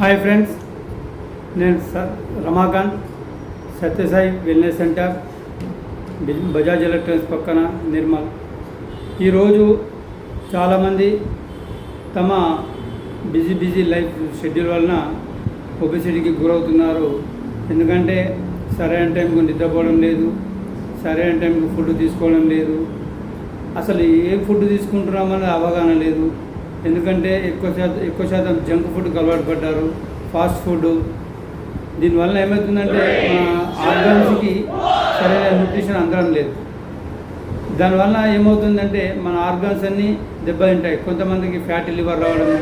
Hi friends, నేను Ramakant, Satyasai wellness centre, Bajaj electronics పక్కన నిర్మల్. ఈరోజు చాలామంది తమ బిజీ లైఫ్ షెడ్యూల్ వలన ఒబెసిటీకి గురవుతున్నారు. ఎందుకంటే సరైన టైంకు నిద్రపోవడం లేదు, సరైన టైంకు ఫుడ్ తీసుకోవడం లేదు, అసలు ఏ ఫుడ్ తీసుకుంటున్నామని అవగాహన లేదు. ఎందుకంటే ఎక్కువ శాతం జంక్ ఫుడ్కి అలవాటు పడ్డారు, ఫాస్ట్ ఫుడ్. దీనివల్ల ఏమవుతుందంటే మన ఆర్గాన్స్కి సరైన న్యూట్రిషన్ అందడం లేదు. దానివల్ల ఏమవుతుందంటే మన ఆర్గాన్స్ అన్నీ దెబ్బతింటాయి. కొంతమందికి ఫ్యాటీ లివర్ రావడము,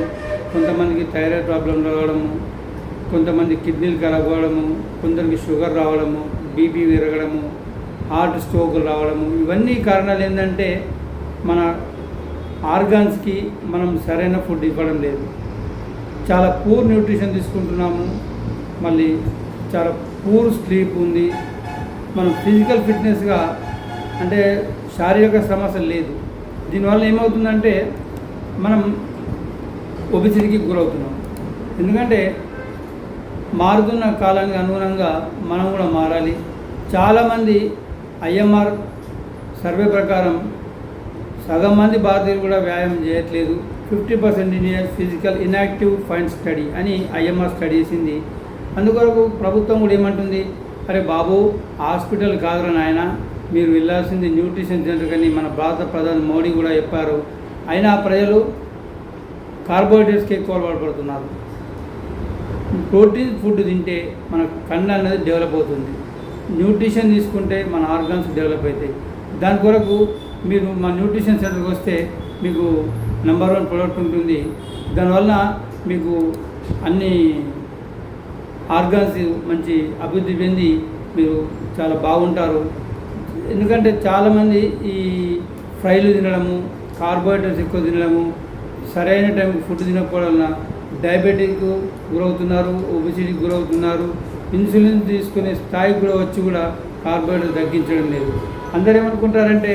కొంతమందికి థైరాయిడ్ ప్రాబ్లం రావడము, కొంతమంది కిడ్నీలు ఖరాబ్ అవ్వడము, కొందరికి షుగర్ రావడము, బీపీ పెరగడము, హార్ట్ స్ట్రోకులు రావడము. ఇవన్నీ కారణాలు ఏంటంటే మన ఆర్గాన్స్కి మనం సరైన ఫుడ్ ఇవ్వడం లేదు. చాలా పూర్ న్యూట్రిషన్ తీసుకుంటున్నాము, మళ్ళీ చాలా పూర్ స్లీప్ ఉంది. మనం ఫిజికల్ ఫిట్నెస్గా అంటే శారీరక సమస్య లేదు. దీనివల్ల ఏమవుతుందంటే మనం ఒబెసిటీకి గురవుతున్నాం. ఎందుకంటే మారుతున్న కాలానికి అనుగుణంగా మనం కూడా మారాలి. చాలామంది IMR సర్వే ప్రకారం సగం మంది భారతీయులు కూడా వ్యాయామం చేయట్లేదు. 50% Indians physical inactive find study అని IMR స్టడీ చేసింది. అందుకొరకు ప్రభుత్వం కూడా ఏమంటుంది, అరే బాబు హాస్పిటల్ కాదురా నాయన, మీరు వెళ్ళాల్సింది న్యూట్రిషన్ సెంటర్ అని మన భారత ప్రధాని మోడీ కూడా చెప్పారు. అయినా ప్రజలు కార్బోహైడ్రేట్స్కి ఎక్కువ పడుతున్నారు. ప్రోటీన్ ఫుడ్ తింటే మన కన్ను అనేది డెవలప్ అవుతుంది, న్యూట్రిషన్ తీసుకుంటే మన ఆర్గాన్స్ డెవలప్ అవుతాయి. దాని కొరకు మీరు మా న్యూట్రిషన్ సెంటర్కి వస్తే మీకు నెంబర్ 1 ప్రోడక్ట్ ఉంటుంది. దానివల్ల మీకు అన్ని ఆర్గాన్స్ మంచి అభివృద్ధి చెంది మీరు చాలా బాగుంటారు. ఎందుకంటే చాలామంది ఈ ఫ్రైలు తినడము, కార్బోహైడ్రేట్స్ ఎక్కువ తినడము, సరైన టైంకి ఫుడ్ తినకపోవడం వలన డయాబెటిక్ గురవుతున్నారు, ఒబెసిటీకి గురవుతున్నారు. ఇన్సులిన్ తీసుకునే స్థాయికి కూడా వచ్చి కూడా కార్బోహైడ్రేట్ తగ్గించడం లేదు. అందరూ ఏమనుకుంటారంటే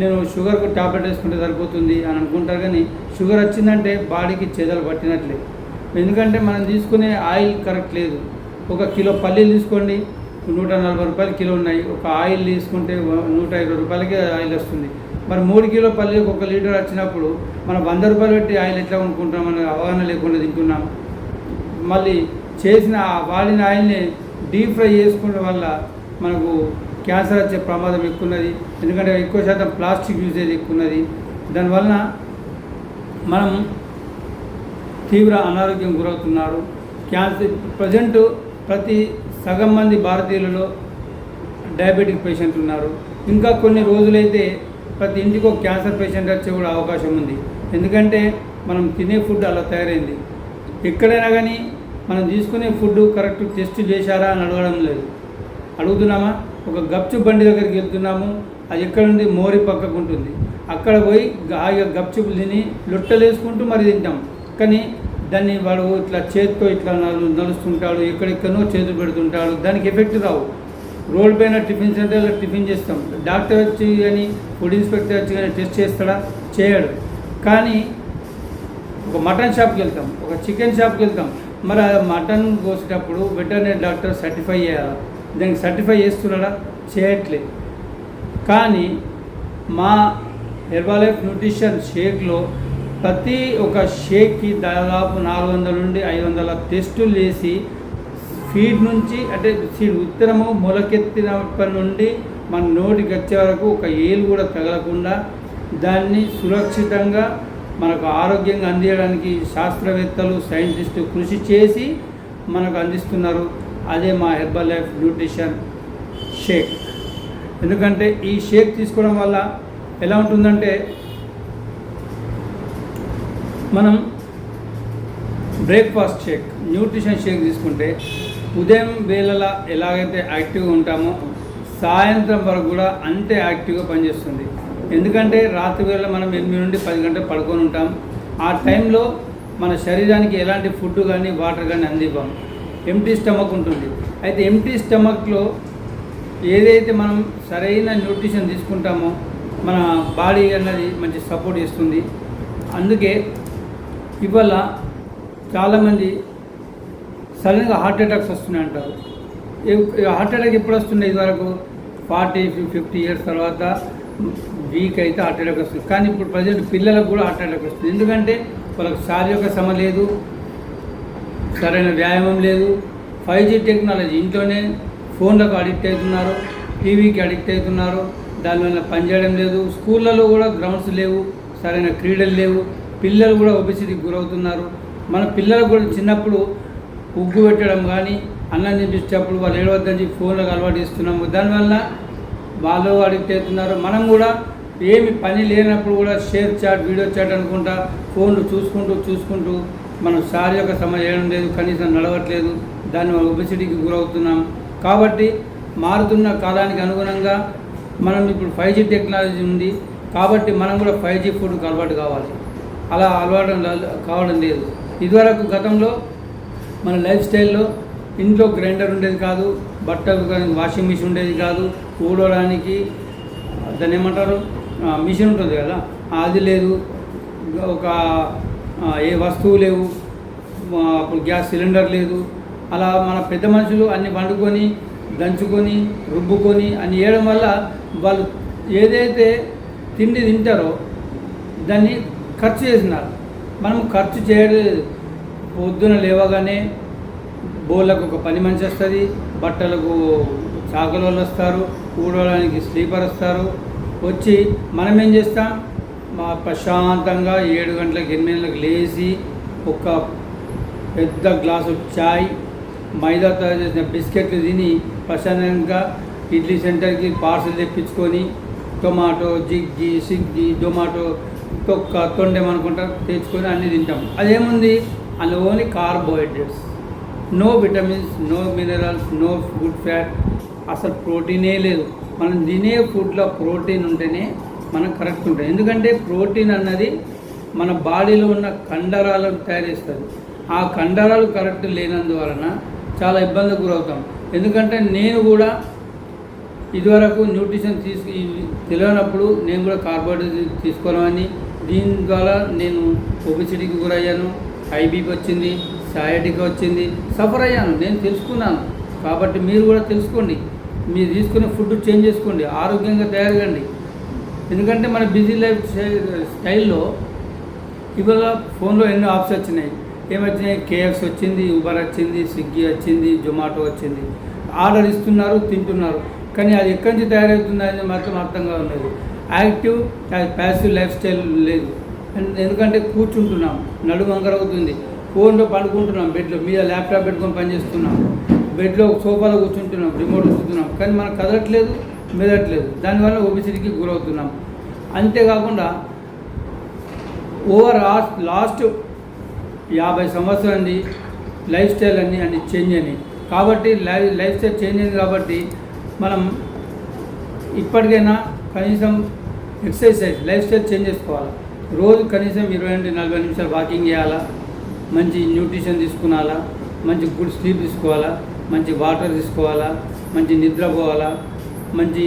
నేను షుగర్కు టాబ్లెట్ వేసుకుంటే సరిపోతుంది అని అనుకుంటారు. కానీ షుగర్ వచ్చిందంటే బాడీకి చెదలు పట్టినట్లే. ఎందుకంటే మనం తీసుకునే ఆయిల్ కరెక్ట్ లేదు. 1 కిలో పల్లీలు తీసుకోండి, 140 రూపాయలు కిలో ఉన్నాయి. ఒక ఆయిల్ తీసుకుంటే 150 రూపాయలకే ఆయిల్ వస్తుంది. మరి 3 కిలో పల్లీలకు 1 లీటర్ వచ్చినప్పుడు మనం 100 రూపాయలు పెట్టి ఆయిల్ ఎట్లా కొనుక్కుంటాం? మన అవగాహన లేకుండా తింటున్నాం. మళ్ళీ వాడిన ఆయిల్ని డీప్ ఫ్రై చేసుకోవడం వల్ల మనకు క్యాన్సర్ వచ్చే ప్రమాదం ఎక్కువ ఉన్నది. ఎందుకంటే ఎక్కువ శాతం ప్లాస్టిక్ యూసేజ్ ఎక్కువ ఉన్నది. దానివలన మనం తీవ్ర అనారోగ్యం గురవుతున్నారు. క్యాన్సర్ ప్రజెంట్ ప్రతి సగం మంది భారతీయులలో డయాబెటిక్ పేషెంట్లు ఉన్నారు. ఇంకా కొన్ని రోజులైతే ప్రతి ఇంటికి ఒక క్యాన్సర్ పేషెంట్ వచ్చే కూడా అవకాశం ఉంది. ఎందుకంటే మనం తినే ఫుడ్ అలా తయారైంది. ఎక్కడైనా కానీ మనం తీసుకునే ఫుడ్ కరెక్ట్ టెస్ట్ చేశారా అని అడగడం లేదు. అడుగుతున్నామా? ఒక గప్చు బండి దగ్గరికి వెళ్తున్నాము, అది ఎక్కడ ఉంది? మోరి పక్కకు ఉంటుంది. అక్కడ పోయి గప్చుపు తిని లొట్టలు వేసుకుంటూ మరి తింటాం. కానీ దాన్ని వాడు ఇట్లా చేతితో ఇట్లా నడుస్తుంటాడు, ఎక్కడెక్కడో చేతులు పెడుతుంటాడు, దానికి ఎఫెక్ట్ రావు. రోడ్ పైన టిఫిన్ సెంటర్లో టిఫిన్ చేస్తాం, డాక్టర్ వచ్చి కానీ ఫుడ్ ఇన్స్పెక్టర్ వచ్చి కానీ టెస్ట్ చేస్తాడా? చేయడు. కానీ ఒక మటన్ షాప్కి వెళ్తాం, ఒక చికెన్ షాప్కి వెళ్తాం, మరి ఆ మటన్ కోసేటప్పుడు వెటర్నరీ డాక్టర్ సర్టిఫై చేయాలి. దానికి సర్టిఫై చేస్తున్నాడా? చేయట్లేదు. కానీ మా హెర్బాలైఫ్ న్యూట్రిషన్ షేక్లో ప్రతి ఒక షేక్కి దాదాపు 400 నుండి 500 టెస్టులు చేసి ఫీడ్ నుంచి అంటే సీడ్ విత్తనము మొలకెత్తినప్పటి నుండి మన నోటికి వచ్చే వరకు ఒక ఏలు కూడా తగలకుండా దాన్ని సురక్షితంగా మనకు ఆరోగ్యంగా అందించడానికి శాస్త్రవేత్తలు, సైంటిస్టు కృషి చేసి మనకు అందిస్తున్నారు. అదే మా హెర్బలైఫ్ న్యూట్రిషన్ షేక్. ఎందుకంటే ఈ షేక్ తీసుకోవడం వల్ల ఎలా ఉంటుందంటే మనం బ్రేక్ఫాస్ట్ షేక్, న్యూట్రిషన్ షేక్ తీసుకుంటే ఉదయం వేళలా ఎలాగైతే యాక్టివ్గా ఉంటామో సాయంత్రం వరకు కూడా అంతే యాక్టివ్గా పనిచేస్తుంది. ఎందుకంటే రాత్రి వేళ మనం 8 నుండి 10 గంటలు పడుకొని ఉంటాం. ఆ టైంలో మన శరీరానికి ఎలాంటి ఫుడ్ కానీ వాటర్ కానీ అందివ్వం, ఎంప్టీ స్టమక్ ఉంటుంది. అయితే ఎంప్టీ స్టమక్లో ఏదైతే మనం సరైన న్యూట్రిషన్ తీసుకుంటామో మన బాడీ అన్నది మంచి సపోర్ట్ ఇస్తుంది. అందుకే ఇవాళ చాలామంది సడన్గా హార్ట్ అటాక్స్ వస్తున్నాయి అంటారు. హార్ట్ అటాక్ ఎప్పుడు వస్తున్నాయి? ఇదివరకు 40-50 ఇయర్స్ తర్వాత వీక్ అయితే హార్ట్ అటాక్ వస్తుంది. కానీ ఇప్పుడు ప్రజెంట్ పిల్లలకు కూడా హార్ట్ అటాక్ వస్తుంది. ఎందుకంటే వాళ్ళకి శారీరక శ్రమ లేదు, సరైన వ్యాయామం లేదు. 5G టెక్నాలజీ, ఇంట్లోనే ఫోన్లకు అడిక్ట్ అవుతున్నారు, టీవీకి అడిక్ట్ అవుతున్నారు, దానివల్ల పనిచేయడం లేదు. స్కూళ్ళలో కూడా గ్రౌండ్స్ లేవు, సరైన క్రీడలు లేవు. పిల్లలు కూడా ఒబెసిటీకి గురవుతున్నారు. మన పిల్లలకు కూడా చిన్నప్పుడు ఉగ్గు పెట్టడం కానీ, అన్నం తినిపించేటప్పుడు వాళ్ళు ఏడవద్దని చెప్పి ఫోన్లకు అలవాటు ఇస్తున్నాము. దానివల్ల వాళ్ళు అడిక్ట్ అవుతున్నారు. మనం కూడా ఏమి పని లేనప్పుడు కూడా షేర్ చాట్, వీడియో చాట్ అనుకుంటా ఫోన్లు చూసుకుంటూ మనం శారీరక శ్రమ చేయడం లేదు, కనీసం నడవట్లేదు. దానివల్ల ఒబెసిటీకి గురవుతున్నాం. కాబట్టి మారుతున్న కాలానికి అనుగుణంగా మనం ఇప్పుడు 5G టెక్నాలజీ ఉంది కాబట్టి మనం కూడా 5G ఫుడ్కి అలవాటు కావాలి. అలా అలవాటు కావడం లేదు. ఇదివరకు గతంలో మన లైఫ్ స్టైల్లో ఇంట్లో గ్రైండర్ ఉండేది కాదు, బట్టలు వాషింగ్ మిషన్ ఉండేది కాదు, ఊడడానికి దాన్ని ఏమంటారు మిషన్ ఉంటుంది కదా, అది లేదు. ఒక ఏ వస్తువు లేవు, అప్పుడు గ్యాస్ సిలిండర్ లేదు. అలా మన పెద్ద మనుషులు అన్ని వండుకొని, దంచుకొని, రుబ్బుకొని అన్ని వేయడం వల్ల వాళ్ళు ఏదైతే తిండి తింటారో దాన్ని ఖర్చు చేసినారు. మనం ఖర్చు చేయలేదు. పొద్దున లేవగానే బోళ్ళకు ఒక పని మనిషి వస్తుంది, బట్టలకు చాకల వాళ్ళు వస్తారు, ఊడవడానికి స్లీపర్ వస్తారు. వచ్చి మనం ఏం చేస్తాం, ప్రశాంతంగా 7 గంటలకు 8 గంటలకు లేచి ఒక పెద్ద గ్లాసు చాయ్, మైదా తయారు చేసిన బిస్కెట్లు తిని ప్రశాంతంగా ఇడ్లీ సెంటర్కి పార్సల్ తెప్పించుకొని టొమాటో, స్విగ్గీ, జొమాటో, తొండేమనుకుంటారు తెచ్చుకొని అన్నీ తింటాం. అదేముంది, అందులో only carbohydrates, no vitamins, no minerals, no good fat, అసలు ప్రోటీనే లేదు. మనం తినే ఫుడ్లో ప్రోటీన్ ఉంటేనే మనం కరెక్ట్ ఉంటుంది. ఎందుకంటే ప్రోటీన్ అన్నది మన బాడీలో ఉన్న కండరాలను తయారు చేస్తుంది. ఆ కండరాలు కరెక్ట్ లేనందువలన చాలా ఇబ్బందికి గురవుతాం. ఎందుకంటే నేను కూడా ఇదివరకు న్యూట్రిషన్ తెలియనప్పుడు నేను కూడా కార్బోహైడ్రేట్ తీసుకోవాలని, దీని ద్వారా నేను ఒబెసిటీకి గురయ్యాను, హైబీపీ వచ్చింది, సయాటిక్ వచ్చింది, సఫర్ అయ్యాను. నేను తెలుసుకున్నాను. కాబట్టి మీరు కూడా తెలుసుకోండి, మీరు తీసుకునే ఫుడ్ చేంజ్ చేసుకోండి, ఆరోగ్యంగా తయారుగండి. ఎందుకంటే మన బిజీ లైఫ్ స్టైల్లో ఇవాళ ఫోన్లో ఎన్నో ఆప్స్ వచ్చినాయి. ఏమొచ్చినాయి, KFC వచ్చింది, ఉబర్ వచ్చింది, స్విగ్గీ వచ్చింది, జొమాటో వచ్చింది. ఆర్డర్ ఇస్తున్నారు, తింటున్నారు. కానీ అది ఎక్కడి నుంచి తయారవుతుంది అనేది మాత్రం అర్థంగా ఉన్నది. యాక్టివ్ ప్యాసివ్ లైఫ్ స్టైల్ లేదు. ఎందుకంటే కూర్చుంటున్నాం, నడుము వంకరవుతుంది, ఫోన్లో పండుకుంటున్నాం, బెడ్లో మీద ల్యాప్టాప్ పెట్టుకొని పనిచేస్తున్నాం, బెడ్లో సోఫాలో కూర్చుంటున్నాం, రిమోట్ చూస్తున్నాం, కానీ మనం కదలట్లేదు, మెదట్లేదు. దానివల్ల ఒబెసిటీకి గురవుతున్నాం. అంతేకాకుండా లాస్ట్ 50 సంవత్సరాలది లైఫ్ స్టైల్ అన్నీ చేంజ్ అయినాయి. కాబట్టి లైఫ్ స్టైల్ చేంజ్ అయింది కాబట్టి మనం ఇప్పటికైనా కనీసం ఎక్సర్సైజ్, లైఫ్ స్టైల్ చేంజ్ చేసుకోవాలి. రోజు కనీసం 20-40 నిమిషాలు వాకింగ్ చేయాలా, మంచి న్యూట్రిషన్ తీసుకునాలా, మంచి గుడ్ స్లీప్ తీసుకోవాలా, మంచి వాటర్ తీసుకోవాలా, మంచి నిద్రపోవాలా, మంచి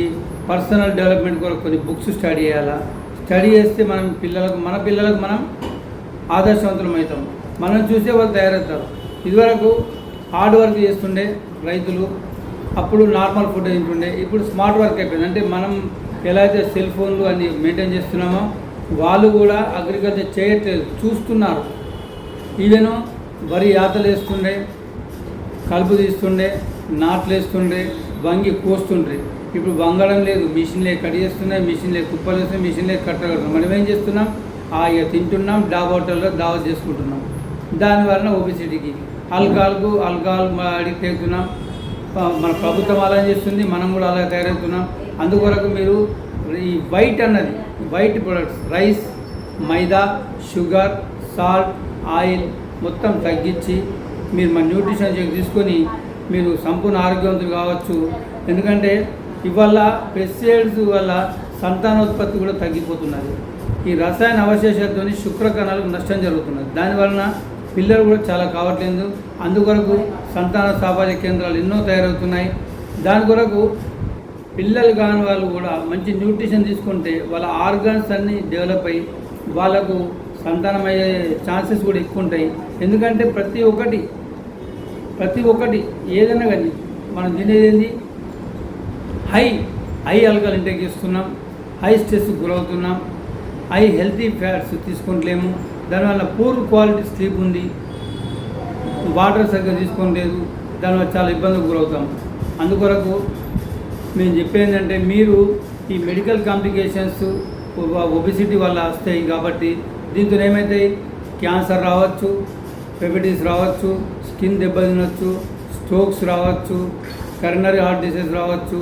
పర్సనల్ డెవలప్మెంట్ కొరకు కొన్ని బుక్స్ స్టడీ చేయాలా. స్టడీ చేస్తే మన పిల్లలకు మనం ఆదర్శవంతులం అవుతాం. మనం చూసే వాళ్ళు తయారవుతారు. ఇదివరకు హార్డ్ వర్క్ చేస్తుండే రైతులు, అప్పుడు నార్మల్ ఫుడ్ తింటుండే. ఇప్పుడు స్మార్ట్ వర్క్ అయిపోయింది. అంటే మనం ఎలా అయితే సెల్ ఫోన్లు అన్ని మెయింటైన్ చేస్తున్నామో వాళ్ళు కూడా అగ్రికల్చర్ చేయట్లేదు, చూస్తున్నారు. ఈవెను వరి యాతలు వేస్తుండే, కలుపు తీస్తుండే, నాట్లు వేస్తుండే, వంగి కోస్తుండ్రే. ఇప్పుడు వంగడం లేదు, మిషన్లే కట్ చేస్తున్నాయి, మిషన్లే కుప్పలు వేస్తున్నాయి, మిషన్లే కట్టగలుగుతున్నాం. మనం ఏం చేస్తున్నాం, ఇక తింటున్నాం, డాబా హోటల్లో దావత్ చేసుకుంటున్నాం. దానివల్ల ఒబెసిటీకి ఆల్కహాల్ అడిక్ట్ అవుతున్నాం. మన ప్రభుత్వం అలా చేస్తుంది, మనం కూడా అలా తయారవుతున్నాం. అందుకొరకు మీరు ఈ వైట్ ప్రొడక్ట్స్, రైస్, మైదా, షుగర్, సాల్ట్, ఆయిల్ మొత్తం తగ్గించి మీరు మన న్యూట్రిషన్ చెక్ తీసుకొని మీరు సంపూర్ణ ఆరోగ్యవంతులు కావచ్చు. ఎందుకంటే ఇవాళ పెస్టిసైడ్స్ వల్ల సంతానోత్పత్తి కూడా తగ్గిపోతున్నది. ఈ రసాయన అవశేషాలతో శుక్రకణాలకు నష్టం జరుగుతున్నది. దానివలన పిల్లలు కూడా చాలా కావట్లేదు. అందుకొరకు సంతాన సాఫల్య కేంద్రాలు ఎన్నో తయారవుతున్నాయి. దాని కొరకు పిల్లలు కాని వాళ్ళు కూడా మంచి న్యూట్రిషన్ తీసుకుంటే వాళ్ళ ఆర్గాన్స్ అన్నీ డెవలప్ అయ్యి వాళ్ళకు సంతానం అయ్యే ఛాన్సెస్ కూడా ఎక్కువ ఉంటాయి. ఎందుకంటే ప్రతి ఒక్కటి ప్రతి ఒక్కటి ఏదైనా కానీ మనం తినేది ఏంది హై ఆల్కహాల్ ఇంటేక్ చేస్తున్నాం, హై స్ట్రెస్కి గురవుతున్నాం, హై హెల్తీ ఫ్యాట్స్ తీసుకుంటలేము, దానివల్ల పూర్ క్వాలిటీ స్లీప్ ఉంది, వాటర్ సరిగ్గా తీసుకోలేదు, దానివల్ల చాలా ఇబ్బందికి గురవుతాం. అందుకొరకు మేము చెప్పేందంటే మీరు ఈ మెడికల్ కాంప్లికేషన్స్ ఒబెసిటీ వల్ల వస్తాయి కాబట్టి దీంతో ఏమవుతాయి, క్యాన్సర్ రావచ్చు, హెపటైటిస్ రావచ్చు, స్కిన్ దెబ్బతినొచ్చు, స్ట్రోక్స్ రావచ్చు, కరోనరీ హార్ట్ డిసీజ్ రావచ్చు,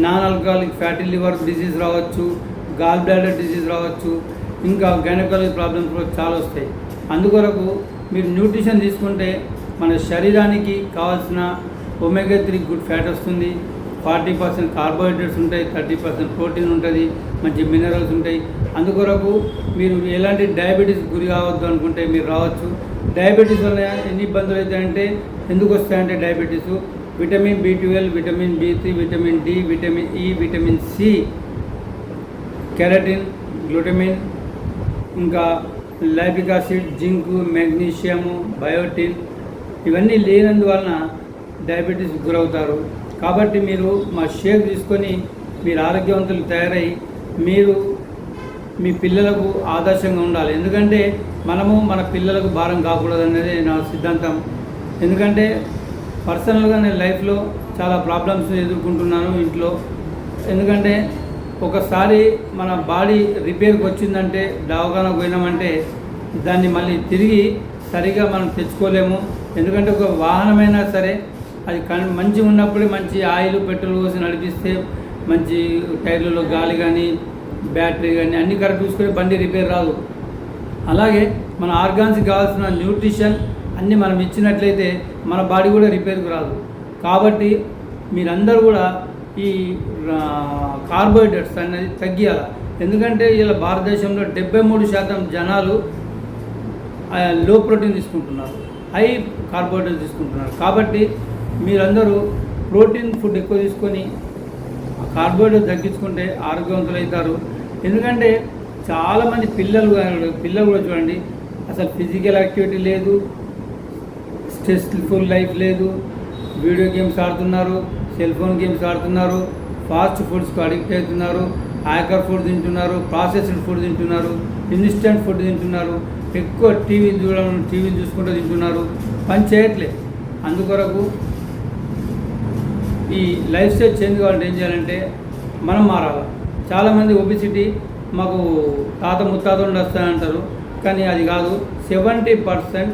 non alcoholic fatty liver disease రావచ్చు, గాల్ బ్లాడర్ డిసీజ్ రావచ్చు, ఇంకా గైనకాలజీ ప్రాబ్లమ్స్ కూడా చాలా వస్తాయి. అందుకొరకు మీరు న్యూట్రిషన్ తీసుకుంటే మన శరీరానికి కావాల్సిన ఒమేగా 3 గుడ్ ఫ్యాట్ వస్తుంది, 40% కార్బోహైడ్రేట్స్ ఉంటాయి, 30% ప్రోటీన్ ఉంటుంది, మంచి మినరల్స్ ఉంటాయి. అందుకొరకు మీరు ఎలాంటి డయాబెటీస్ గురి కావద్దు అనుకుంటే మీరు రావచ్చు. డయాబెటీస్ వల్ల ఎన్ని ఇబ్బందులు అవుతాయంటే, ఎందుకు వస్తాయంటే diabetes vitamin B12, vitamin B3, vitamin D, vitamin E, vitamin C, keratin, glutamine, ఇంకా lactic acid, zinc, magnesium, biotin ఇవన్నీ లేనందువలన డయాబెటీస్ గురవుతారు. కాబట్టి మీరు మా షేక్ తీసుకొని మీరు ఆరోగ్యవంతులు తయారై మీరు మీ పిల్లలకు ఆదర్శంగా ఉండాలి. ఎందుకంటే మనము మన పిల్లలకు భారం కాకూడదు అనేది నా సిద్ధాంతం. ఎందుకంటే పర్సనల్గా నేను లైఫ్లో చాలా ప్రాబ్లమ్స్ ఎదుర్కొంటున్నాను ఇంట్లో. ఎందుకంటే ఒకసారి మన బాడీ రిపేర్కి వచ్చిందంటే దవాఖానకు పోయినామంటే దాన్ని మళ్ళీ తిరిగి సరిగా మనం తెచ్చుకోలేము. ఎందుకంటే ఒక వాహనమైనా సరే అది మంచిగా ఉన్నప్పుడే మంచి ఆయిల్ పెట్రోల్ పోసి నడిపిస్తే మంచి టైర్లలో గాలి కానీ బ్యాటరీ కానీ అన్నీ కరెక్ట్ చూసుకొని బండి రిపేర్ రాదు. అలాగే మన ఆర్గాన్స్కి కావాల్సిన న్యూట్రిషన్ అన్నీ మనం ఇచ్చినట్లయితే మన బాడీ కూడా రిపేర్కి రాదు. కాబట్టి మీరందరూ కూడా ఈ కార్బోహైడ్రేట్స్ అనేది తగ్గియాలి. ఎందుకంటే ఇలా భారతదేశంలో 73% జనాలు లో ప్రోటీన్ తీసుకుంటున్నారు, హై కార్బోహైడ్రేట్స్ తీసుకుంటున్నారు. కాబట్టి మీరందరూ ప్రోటీన్ ఫుడ్ ఎక్కువ తీసుకొని కార్బోహైడ్రేట్ తగ్గించుకుంటే ఆరోగ్యవంతులు అవుతారు. ఎందుకంటే చాలామంది పిల్లలు కూడా చూడండి, అసలు ఫిజికల్ యాక్టివిటీ లేదు, స్ట్రెస్ఫుల్ లైఫ్ లేదు, వీడియో గేమ్స్ ఆడుతున్నారు, సెల్ ఫోన్ గేమ్స్ ఆడుతున్నారు, ఫాస్ట్ ఫుడ్స్కి అడిక్ట్ అవుతున్నారు, హ్యాకర్ ఫుడ్ తింటున్నారు, ప్రాసెస్డ్ ఫుడ్ తింటున్నారు, ఇన్స్టెంట్ ఫుడ్ తింటున్నారు, ఎక్కువ టీవీ చూసుకుంటూ తింటున్నారు, పని చేయట్లేదు. అందుకొరకు ఈ లైఫ్ స్టైల్ చేంజ్ కావాలంటే ఏం చేయాలంటే మనం మారాలి. చాలామంది ఒబిసిటీ మాకు తాత ముత్తాత నుండి వస్తాయంటారు, కానీ అది కాదు. 70%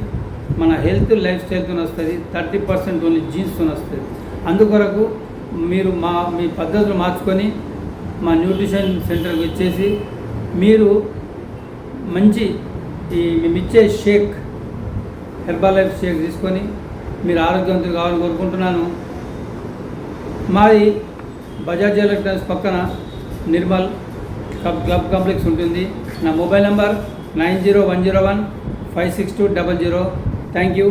మన హెల్త్ లైఫ్ స్టైల్తో వస్తుంది, 30% ఓన్లీ జీన్స్తో వస్తుంది. అందుకొరకు మీరు మీ పద్ధతులు మార్చుకొని మా న్యూట్రిషన్ సెంటర్కి వచ్చేసి మీరు మంచి మేమిచ్చే షేక్, హెర్బల్ లైఫ్ షేక్ తీసుకొని మీరు ఆరోగ్యవంతులు కావాలని కోరుకుంటున్నాను. మాది బజాజ్ ఎలక్ట్రానిక్స్ పక్కన నిర్మల్ క్లబ్ కాంప్లెక్స్ ఉంటుంది. నా మొబైల్ నెంబర్ 9010156200. Thank you.